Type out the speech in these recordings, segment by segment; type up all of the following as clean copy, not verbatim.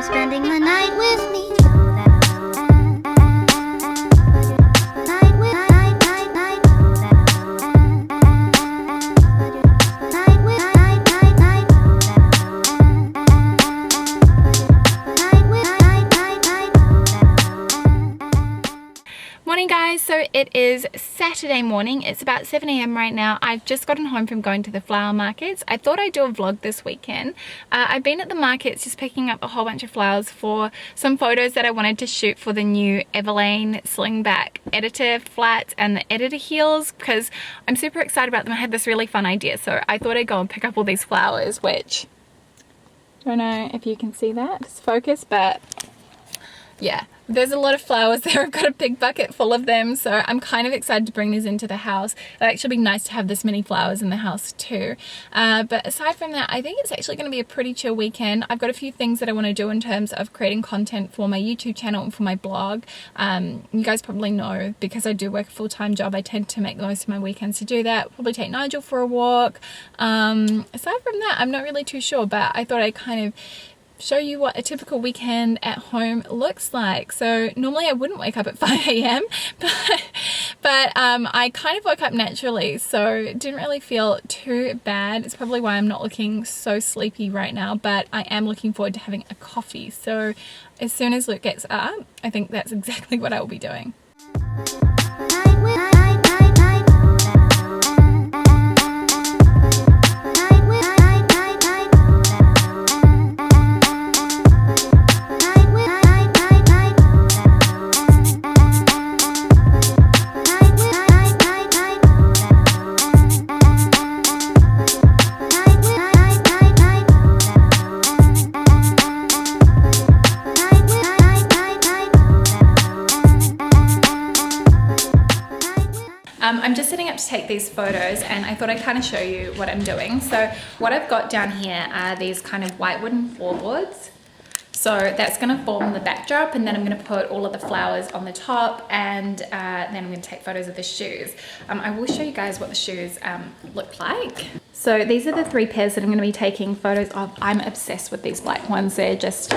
you're spending the night with me. Morning guys, so it is Saturday morning. It's about 7 a.m. right now. I've just gotten home from going to the flower markets. I thought I'd do a vlog this weekend. I've been at the markets just picking up a whole bunch of flowers for some photos that I wanted to shoot for the new Everlane slingback editor flats and the editor heels, because I'm super excited about them. I had this really fun idea, so I thought I'd go and pick up all these flowers, which I don't know if you can see that, it's focused, but yeah, there's a lot of flowers there. I've got a big bucket full of them, so I'm kind of excited to bring these into the house. It'd actually be nice to have this many flowers in the house too. But aside from that, I think it's actually going to be a pretty chill weekend. I've got a few things that I want to do in terms of creating content for my YouTube channel and for my blog. You guys probably know, because I do work a full-time job, I tend to make the most of my weekends to do that. Probably take Nigel for a walk. Aside from that, I'm not really too sure, but I thought I'd kind of show you what a typical weekend at home looks like. So normally I wouldn't wake up at 5 a.m. but I kind of woke up naturally, so it didn't really feel too bad. It's probably why I'm not looking so sleepy right now, but I am looking forward to having a coffee. So as soon as Luke gets up, I think that's exactly what I will be doing. I'm just setting up to take these photos, and I thought I'd kind of show you what I'm doing. So what I've got down here are these kind of white wooden floorboards. So that's going to form the backdrop, and then I'm going to put all of the flowers on the top, and then I'm going to take photos of the shoes. I will show you guys what the shoes look like. So these are the 3 pairs that I'm going to be taking photos of. I'm obsessed with these black ones. They're just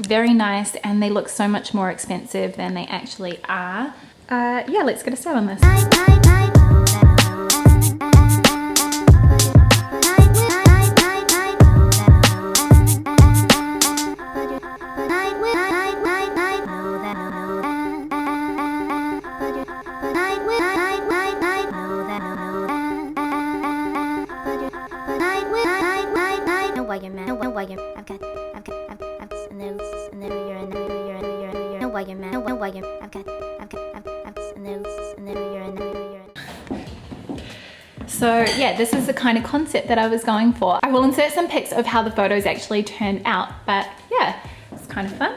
very nice, and they look so much more expensive than they actually are. Yeah, let's get a start on this. So yeah, this is the kind of concept that I was going for. I will insert some pics of how the photos actually turned out, but yeah, it's kind of fun.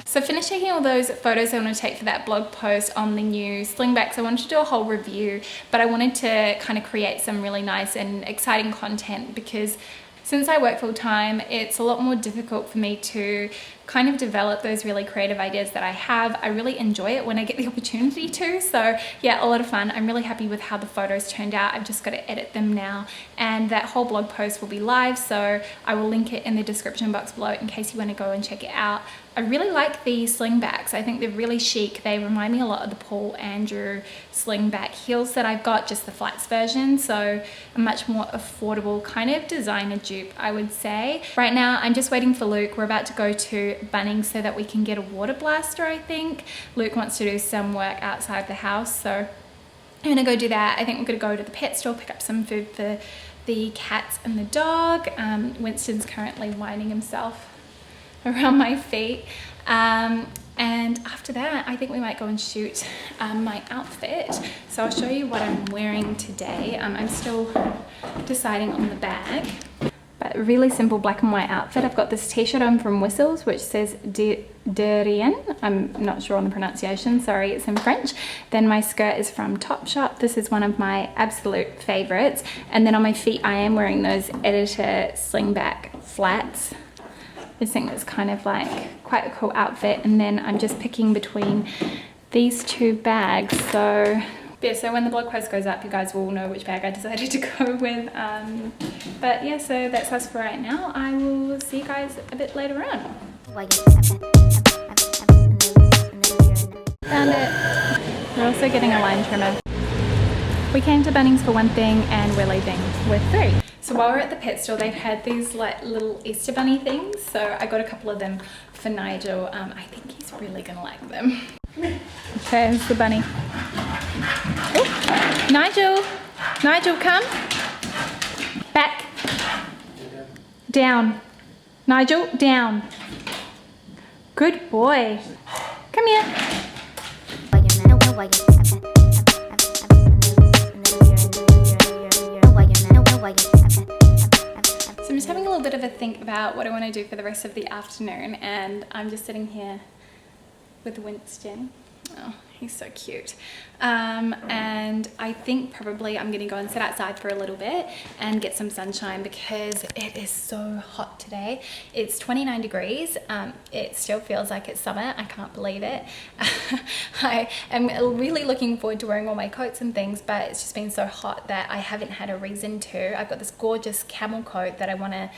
So finished taking all those photos I want to take for that blog post on the new slingbacks. I wanted to do a whole review, but I wanted to kind of create some really nice and exciting content, because since I work full time, it's a lot more difficult for me to kind of develop those really creative ideas that I have. I really enjoy it when I get the opportunity to. So yeah, a lot of fun. I'm really happy with how the photos turned out. I've just got to edit them now, and that whole blog post will be live, so I will link it in the description box below in case you want to go and check it out. I really like the slingbacks. I think they're really chic. They remind me a lot of the Paul Andrew slingback heels that I've got, just the flats version. So a much more affordable kind of designer dupe, I would say. Right now, I'm just waiting for Luke. We're about to go to Bunnings so that we can get a water blaster, I think. Luke wants to do some work outside the house, so I'm gonna go do that. I think we're gonna go to the pet store, pick up some food for the cats and the dog. Winston's currently winding himself around my feet. And after that, I think we might go and shoot my outfit. So I'll show you what I'm wearing today. I'm still deciding on the bag. But a really simple black and white outfit. I've got this t-shirt on from Whistles, which says Derrien. I'm not sure on the pronunciation, sorry, it's in French. Then my skirt is from Topshop. This is one of my absolute favorites. And then on my feet, I am wearing those Editor slingback flats. I think that's kind of like quite a cool outfit. And then I'm just picking between these two bags. So yeah, so when the blog post goes up, you guys will know which bag I decided to go with. But yeah, so that's us for right now. I will see you guys a bit later on. Found it. We're also getting a line trimmer. We came to Bunnings for one thing and we're leaving with three. So while we're at the pet store, they've had these like little Easter bunny things. So I got a couple of them for Nigel. I think he's really gonna like them. Okay, here's the bunny. Oh, Nigel, Nigel, come. Back. Down. Nigel, down. Good boy. Come here. So I'm just having a little bit of a think about what I want to do for the rest of the afternoon, and I'm just sitting here with Winston. Oh, he's so cute. And I think probably I'm gonna go and sit outside for a little bit and get some sunshine because it is so hot today. It's 29 degrees. It still feels like it's summer. I can't believe it. I am really looking forward to wearing all my coats and things, but it's just been so hot that I haven't had a reason to. I've got this gorgeous camel coat that I want to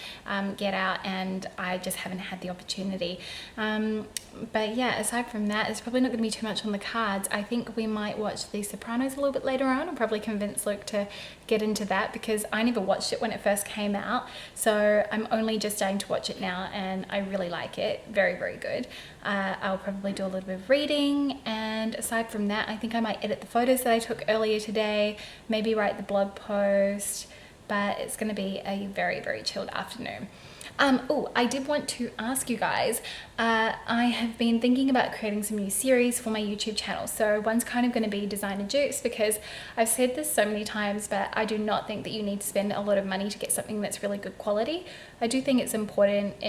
get out, and I just haven't had the opportunity. But yeah, aside from that, there's probably not going to be too much on the cards. I think we might watch The Sopranos a little bit later on. I'll probably convince Luke to get into that because I never watched it when it first came out. So I'm only just starting to watch it now and I really like it. Very, very good. I'll probably do a little bit of reading, and aside from that, I think I might edit the photos that I took earlier today, maybe write the blog post, but it's going to be a very, very chilled afternoon. Oh, I did want to ask you guys, I have been thinking about creating some new series for my YouTube channel. So one's kind of going to be designer dupes, because I've said this so many times, but I do not think that you need to spend a lot of money to get something that's really good quality. I do think it's important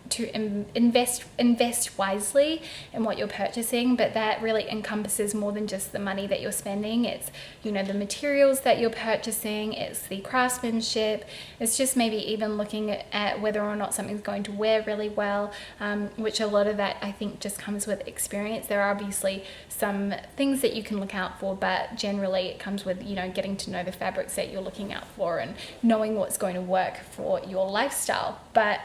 to invest wisely in what you're purchasing, but that really encompasses more than just the money that you're spending. It's, you know, the materials that you're purchasing, it's the craftsmanship, it's just maybe even looking at whether or not something's going to wear really well, which a lot of that I think just comes with experience. There are obviously some things that you can look out for, but generally it comes with, you know, getting to know the fabrics that you're looking out for and knowing what's going to work for your lifestyle. But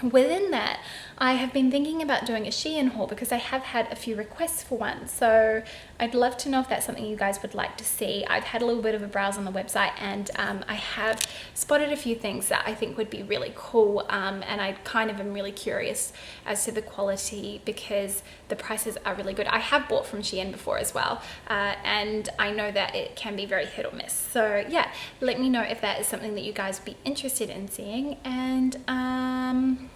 within that, I have been thinking about doing a Shein haul because I have had a few requests for one. So I'd love to know if that's something you guys would like to see. I've had a little bit of a browse on the website, and I have spotted a few things that I think would be really cool, and I kind of am really curious as to the quality because the prices are really good. I have bought from Shein before as well, and I know that it can be very hit or miss. So yeah, let me know if that is something that you guys would be interested in seeing. And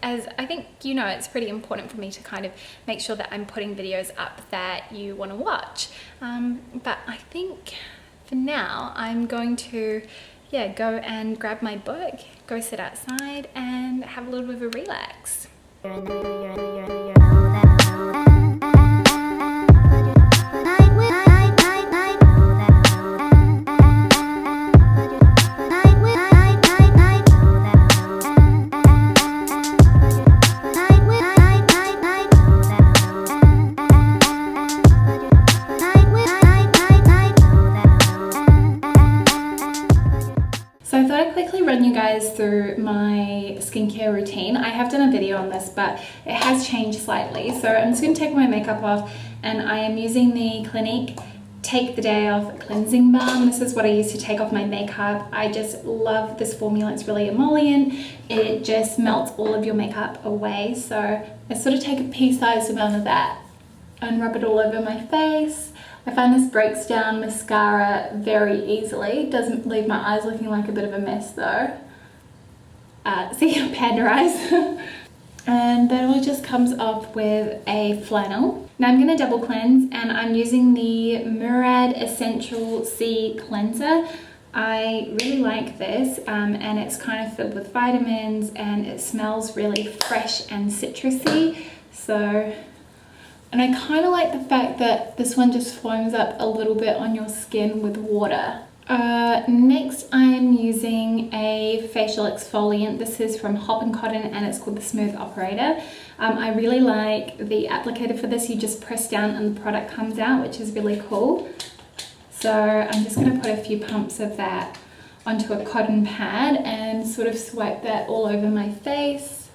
as I think, you know, it's pretty important for me to kind of make sure that I'm putting videos up that you want to watch. But I think for now I'm going to go and grab my book, go sit outside and have a little bit of a relax. You guys through my skincare routine. I have done a video on this, but it has changed slightly. So I'm just going to take my makeup off, and I am using the Clinique Take the Day Off Cleansing Balm. This is what I use to take off my makeup. I just love this formula. It's really emollient. It just melts all of your makeup away. So I sort of take a pea-sized amount of that and rub it all over my face. I find this breaks down mascara very easily. Doesn't leave my eyes looking like a bit of a mess though. See, panda eyes. and that all just comes off with a flannel. Now I'm going to double cleanse, and I'm using the Murad Essential C Cleanser. I really like this, and it's kind of filled with vitamins, and it smells really fresh and citrusy. So, and I kind of like the fact that this one just foams up a little bit on your skin with water. Next I'm using a facial exfoliant. This is from Hop and Cotton, and it's called the Smooth Operator. I really like the applicator for this. You just press down and the product comes out, which is really cool. So I'm just going to put a few pumps of that onto a cotton pad and sort of swipe that all over my face.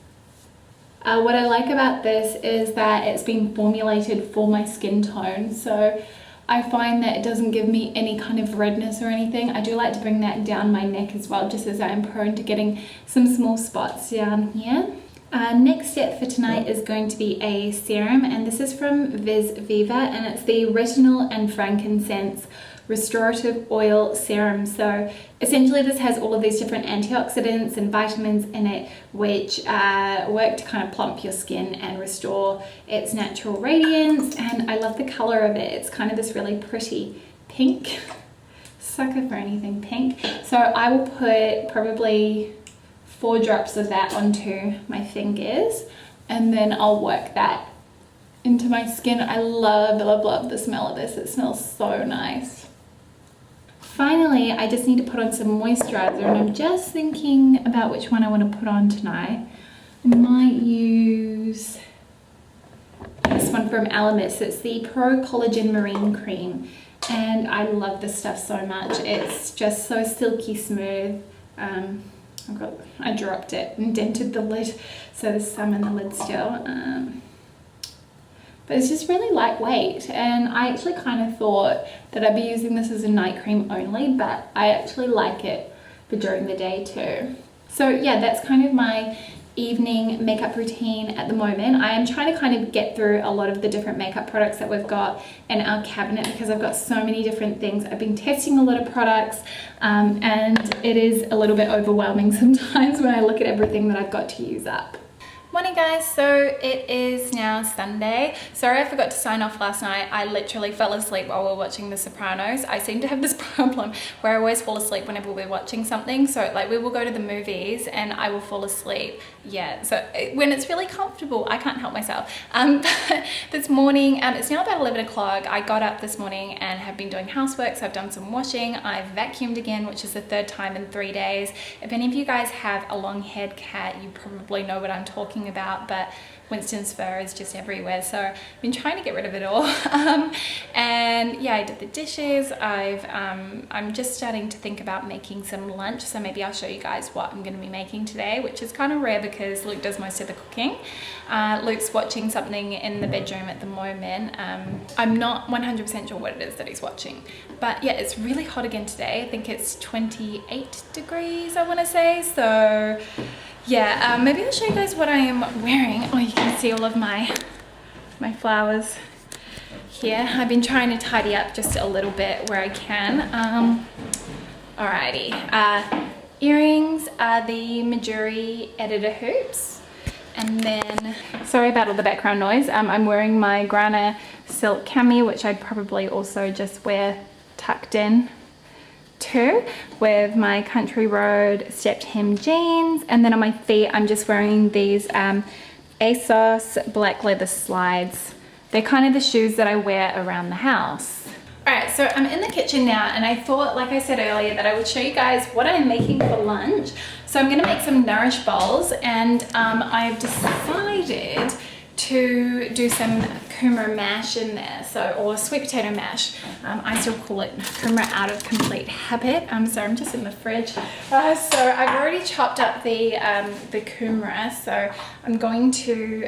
What I like about this is that it's been formulated for my skin tone, so I find that it doesn't give me any kind of redness or anything. I do like to bring that down my neck as well, just as I am prone to getting some small spots down here. Next step for tonight is going to be a serum, and this is from Vis Viva, and it's the Retinol and Frankincense Restorative Oil Serum. So essentially this has all of these different antioxidants and vitamins in it, which work to kind of plump your skin and restore its natural radiance. And I love the color of it. It's kind of this really pretty pink. Sucker for anything pink. So I will put probably 4 drops of that onto my fingers, and then I'll work that into my skin. I love the smell of this. It smells so nice. Finally, I just need to put on some moisturizer, and I'm just thinking about which one I want to put on tonight. I might use this one from Alamis. It's the Pro Collagen Marine Cream, and I love this stuff so much. It's just so silky smooth. I dropped it and dented the lid, so there's some in the lid still. But it's just really lightweight, and I actually kind of thought that I'd be using this as a night cream only, but I actually like it for during the day too. So yeah, that's kind of my evening makeup routine at the moment. I am trying to kind of get through a lot of the different makeup products that we've got in our cabinet, because I've got so many different things. I've been testing a lot of products, and it is a little bit overwhelming sometimes when I look at everything that I've got to use up. Morning guys, so it is now Sunday. Sorry I forgot to sign off last night. I literally fell asleep while we were watching The Sopranos. I seem to have this problem where I always fall asleep whenever we're watching something. So like we will go to the movies and I will fall asleep. Yeah, so when it's really comfortable, I can't help myself. But this morning, it's now about 11 o'clock. I got up this morning and have been doing housework. So I've done some washing. I've vacuumed again, which is the 3rd time in 3 days. If any of you guys have a long-haired cat, you probably know what I'm talking about, but Winston's fur is just everywhere, so I've been trying to get rid of it all. And yeah, I did the dishes. I'm just starting to think about making some lunch, so maybe I'll show you guys what I'm going to be making today, which is kind of rare because Luke does most of the cooking. Luke's watching something in the bedroom at the moment. I'm not 100% sure what it is that he's watching, but yeah, it's really hot again today. I think it's 28 degrees, I want to say. So yeah, maybe I'll show you guys what I am wearing. Oh, you can see all of my flowers here. I've been trying to tidy up just a little bit where I can. Alrighty, earrings are the Majuri Editor hoops. And then, sorry about all the background noise, I'm wearing my Grana silk cami, which I'd probably also just wear tucked in too, with my Country Road stepped hem jeans. And then on my feet I'm just wearing these ASOS black leather slides. They're kind of the shoes that I wear around the house. Alright, so I'm in the kitchen now, and I thought, like I said earlier, that I would show you guys what I'm making for lunch. So I'm going to make some nourish bowls, and I've decided to do some kumara mash in there, or sweet potato mash. I still call it kumara out of complete habit. So I'm just in the fridge. So I've already chopped up the kumara, so I'm going to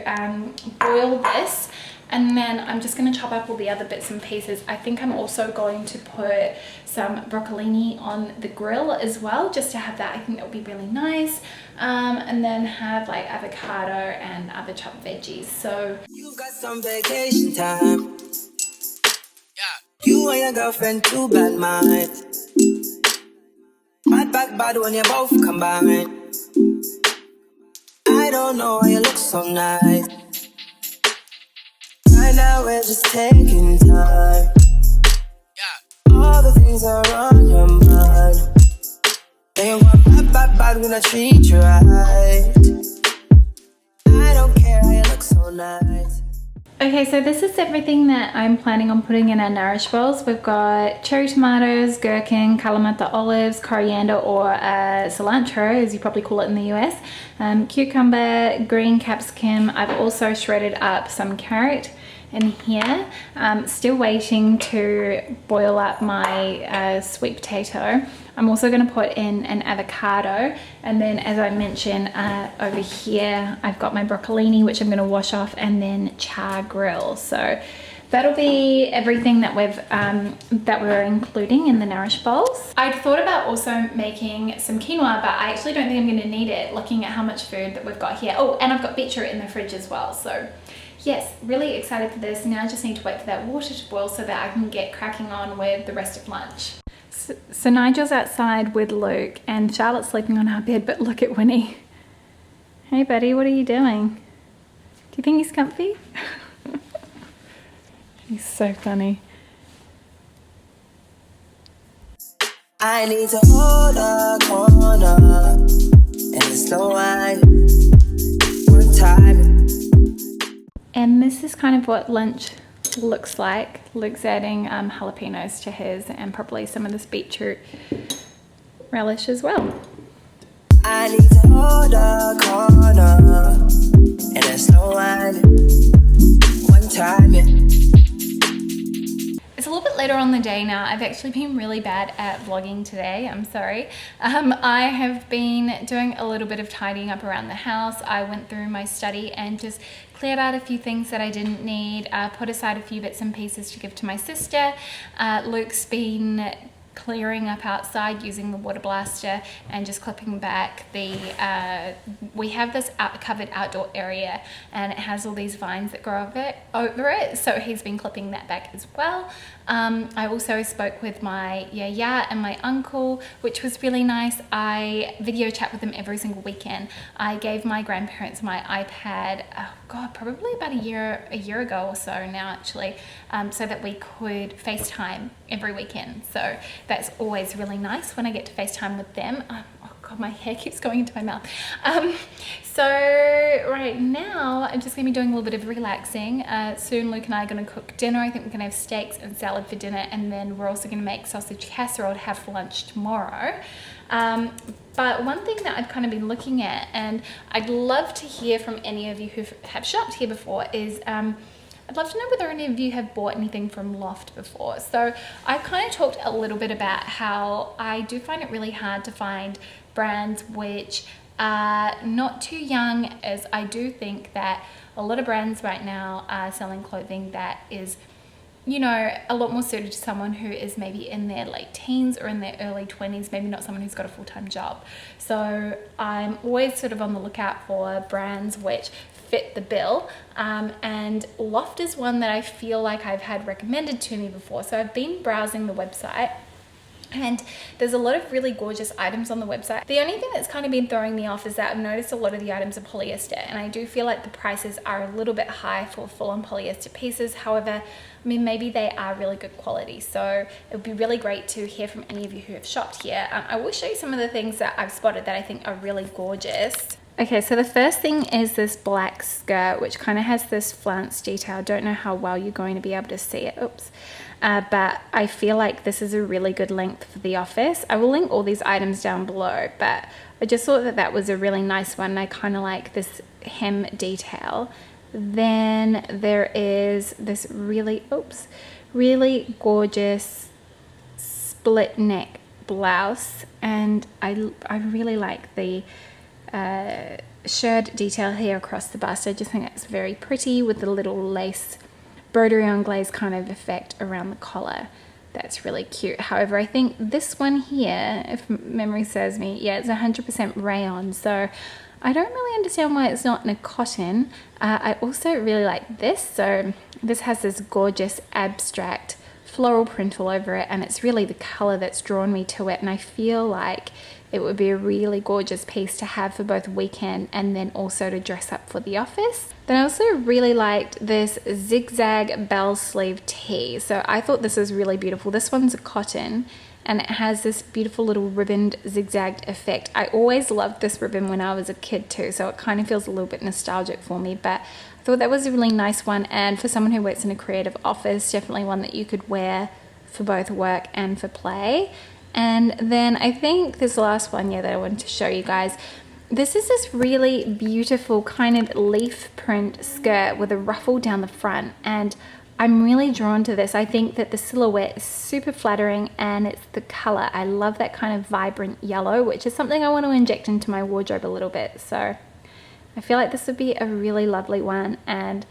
boil this, and then I'm just going to chop up all the other bits and pieces. I think I'm also going to put some broccolini on the grill as well, just to have that. I think that would be really nice. And then have like avocado and other chopped veggies. So you've got some vacation time. Yeah. You and your girlfriend, too bad mind. Bad back bad when you both combine. I I don't know why you look so nice. Right now we're just taking time. All the things are on your mind. Ain't one bad when I treat you right. I don't care how you look so nice. Okay, so this is everything that I'm planning on putting in our nourish bowls. We've got cherry tomatoes, gherkin, kalamata olives, coriander or cilantro, as you probably call it in the US, cucumber, green capsicum. I've also shredded up some carrot in here. Still waiting to boil up my sweet potato. I'm also going to put in an avocado, and then as I mentioned over here I've got my broccolini, which I'm going to wash off, and then char grill. So that'll be everything that we're including in the nourish bowls. I'd thought about also making some quinoa, but I actually don't think I'm going to need it, looking at how much food that we've got here. Oh, and I've got beetroot in the fridge as well. So yes, really excited for this. Now I just need to wait for that water to boil so that I can get cracking on with the rest of lunch. So Nigel's outside with Luke and Charlotte's sleeping on our bed, but look at Winnie. Hey buddy, what are you doing? Do you think he's comfy? He's so funny. I need to hold a corner and slow wine one time. And this is kind of what lunch looks like. Luke's adding jalapenos to his, and probably some of this beetroot relish as well. I need to hold a corner and a slow wine one time. It's a little bit later on the day now. I've actually been really bad at vlogging today. I'm sorry. I have been doing a little bit of tidying up around the house. I went through my study and just cleared out a few things that I didn't need, put aside a few bits and pieces to give to my sister. Luke's been clearing up outside using the water blaster and just clipping back the we have this covered outdoor area, and it has all these vines that grow over it, so he's been clipping that back as well. I also spoke with my yaya and my uncle, which was really nice. I video chat with them every single weekend. I gave my grandparents my iPad, oh God, probably about a year ago or so now actually, so that we could FaceTime every weekend. So that's always really nice when I get to FaceTime with them. Oh God, my hair keeps going into my mouth. So right now I'm just gonna be doing a little bit of relaxing. Soon Luke and I are gonna cook dinner. I think we're gonna have steaks and salad for dinner, and then we're also gonna make sausage casserole to have for lunch tomorrow. But one thing that I've kind of been looking at, and I'd love to hear from any of you who have shopped here before, is I'd love to know whether any of you have bought anything from LOFT before. So I've kind of talked a little bit about how I do find it really hard to find brands which are not too young, as I do think that a lot of brands right now are selling clothing that is, you know, a lot more suited to someone who is maybe in their late teens or in their early 20s, maybe not someone who's got a full-time job. So I'm always sort of on the lookout for brands which fit the bill, and LOFT is one that I feel like I've had recommended to me before. So I've been browsing the website, and there's a lot of really gorgeous items on the website. The only thing that's kind of been throwing me off is that I've noticed a lot of the items are polyester, and I do feel like the prices are a little bit high for full-on polyester pieces. However, I mean, maybe they are really good quality, so it would be really great to hear from any of you who have shopped here. I will show you some of the things that I've spotted that I think are really gorgeous. Okay, so the first thing is this black skirt, which kind of has this flounce detail. I don't know how well you're going to be able to see it. Oops. But I feel like this is a really good length for the office. I will link all these items down below, but I just thought that that was a really nice one. I kind of like this hem detail. Then there is this really gorgeous split neck blouse, and I really like the shirred detail here across the bust. I just think it's very pretty with the little lace broderie on glaze kind of effect around the collar. That's really cute. However, I think this one here, if memory serves me, yeah, it's 100% rayon, so I don't really understand why it's not in a cotton. I also really like this. So this has this gorgeous abstract floral print all over it, and it's really the color that's drawn me to it, and I feel like it would be a really gorgeous piece to have for both weekend and then also to dress up for the office. Then I also really liked this zigzag bell sleeve tee. So I thought this was really beautiful. This one's cotton and it has this beautiful little ribboned zigzagged effect. I always loved this ribbon when I was a kid too, so it kind of feels a little bit nostalgic for me, but I thought that was a really nice one, and for someone who works in a creative office, definitely one that you could wear for both work and for play. And then I think this last one, that I wanted to show you guys. This is this really beautiful kind of leaf print skirt with a ruffle down the front, and I'm really drawn to this. I think that the silhouette is super flattering, and it's the color. I love that kind of vibrant yellow, which is something I want to inject into my wardrobe a little bit. So I feel like this would be a really lovely one, and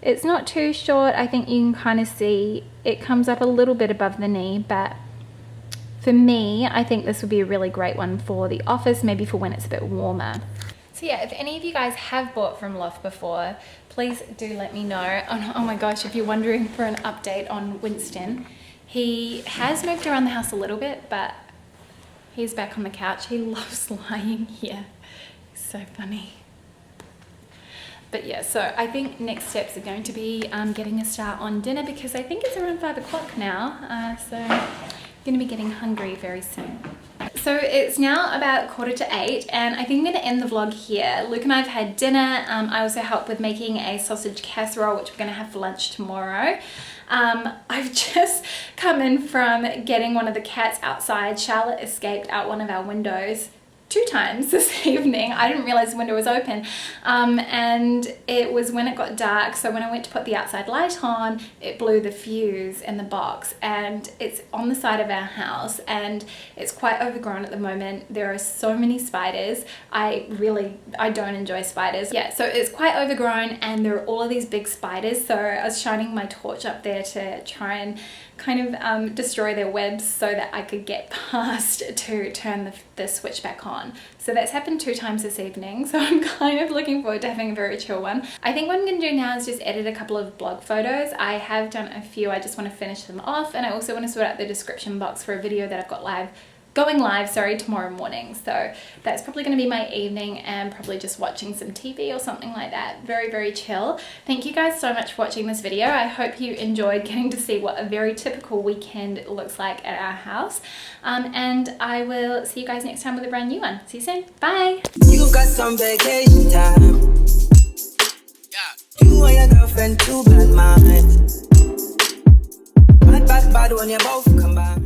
it's not too short. I think you can kind of see it comes up a little bit above the knee, but for me, I think this would be a really great one for the office, maybe for when it's a bit warmer. So yeah, if any of you guys have bought from Loft before, please do let me know. Oh my gosh, if you're wondering for an update on Winston, he has moved around the house a little bit, but he's back on the couch. He loves lying here. He's so funny. But yeah, so I think next steps are going to be getting a start on dinner, because I think it's around 5 o'clock now. So going to be getting hungry very soon. So it's now about 7:45, and I think I'm going to end the vlog here. Luke and I have had dinner. I also helped with making a sausage casserole, which we're going to have for lunch tomorrow. I've just come in from getting one of the cats outside. Charlotte escaped out one of our windows 2 times this evening. I didn't realize the window was open, and it was when it got dark, so when I went to put the outside light on, it blew the fuse in the box, and it's on the side of our house and it's quite overgrown at the moment. There are so many spiders. I don't enjoy spiders. Yeah, so it's quite overgrown and there are all of these big spiders, so I was shining my torch up there to try and kind of destroy their webs so that I could get past to turn the switch back on. So that's happened 2 times this evening, so I'm kind of looking forward to having a very chill one. I think what I'm going to do now is just edit a couple of blog photos. I have done a few, I just want to finish them off, and I also want to sort out the description box for a video that I've got going live tomorrow morning. So that's probably going to be my evening, and probably just watching some TV or something like that. Very, very chill. Thank you guys so much for watching this video. I hope you enjoyed getting to see what a very typical weekend looks like at our house. And I will see you guys next time with a brand new one. See you soon. Bye. You got some vacation time. You and your girlfriend, 2 bad minds. Bad when you both combine.